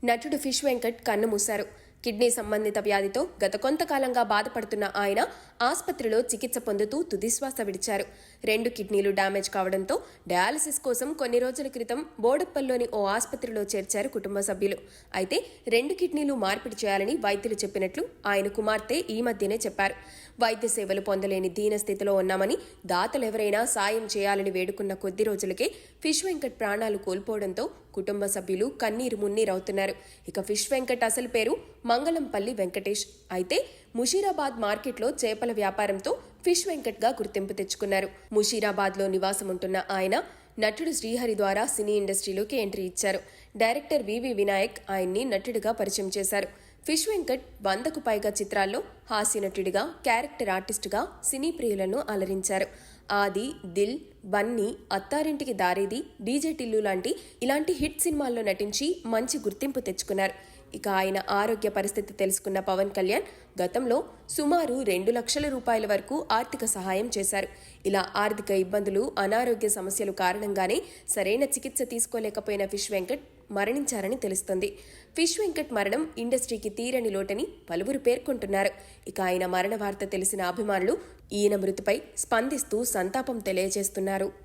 నటుడు ఫిష్ వెంకట్ కన్నుమూశారు. కిడ్నీ సంబంధిత వ్యాధితో గత కొంతకాలంగా బాధపడుతున్న ఆయన ఆసుపత్రిలో చికిత్స పొందుతూ తుదిశ్వాస విడిచారు. 2 కిడ్నీలు డ్యామేజ్ కావడంతో డయాలసిస్ కోసం కొన్ని రోజుల క్రితం బోడుప్పల్లోని ఓ ఆసుపత్రిలో చేర్చారు కుటుంబ సభ్యులు. అయితే 2 కిడ్నీలు మార్పిడి చేయాలని వైద్యులు చెప్పినట్లు ఆయన కుమార్తె ఈ మధ్యనే చెప్పారు. వైద్య సేవలు పొందలేని దీన స్థితిలో ఉన్నామని, దాతలెవరైనా సాయం చేయాలని వేడుకున్న కొద్ది రోజులకే ఫిష్ వెంకట్ ప్రాణాలు కోల్పోవడంతో కుటుంబ సభ్యులు కన్నీరు మున్నీరవుతున్నారు. ఇక ఫిష్ వెంకట్ అసలు పేరు మంగళంపల్లి వెంకటేష్. అయితే ముషీరాబాద్ మార్కెట్లో చేపల వ్యాపారంతో ఫిష్ వెంకట్ గా గుర్తింపు తెచ్చుకున్నారు. ముషీరాబాద్లో నివాసముంటున్న ఆయన నటుడు శ్రీహరి ద్వారా సినీ ఇండస్ట్రీలోకి ఎంట్రీ ఇచ్చారు. డైరెక్టర్ వివి వినాయక్ ఆయన్ని నటుడిగా పరిచయం చేశారు. ఫిష్ వెంకట్ 100కు పైగా చిత్రాల్లో హాస్య నటుడిగా, క్యారెక్టర్ ఆర్టిస్టుగా సినీ ప్రియులను అలరించారు. ఆది, దిల్, బన్నీ, అత్తారింటికి దారేది, డీజే టిల్లు ఇలాంటి హిట్ సినిమాల్లో నటించి మంచి గుర్తింపు తెచ్చుకున్నారు. ఇక ఆయన ఆరోగ్య పరిస్థితి తెలుసుకున్న పవన్ కళ్యాణ్ గతంలో సుమారు 2 లక్షల రూపాయల వరకు ఆర్థిక సహాయం చేశారు. ఇలా ఆర్థిక ఇబ్బందులు, అనారోగ్య సమస్యలు కారణంగానే సరైన చికిత్స తీసుకోలేకపోయిన ఫిష్ వెంకట్ మరణించారని తెలుస్తోంది. ఫిష్ వెంకట్ మరణం ఇండస్ట్రీకి తీరని లోటని పలువురు పేర్కొంటున్నారు. ఇక ఆయన మరణ వార్త తెలిసిన అభిమానులు ఈయన మృతిపై స్పందిస్తూ సంతాపం తెలియజేస్తున్నారు.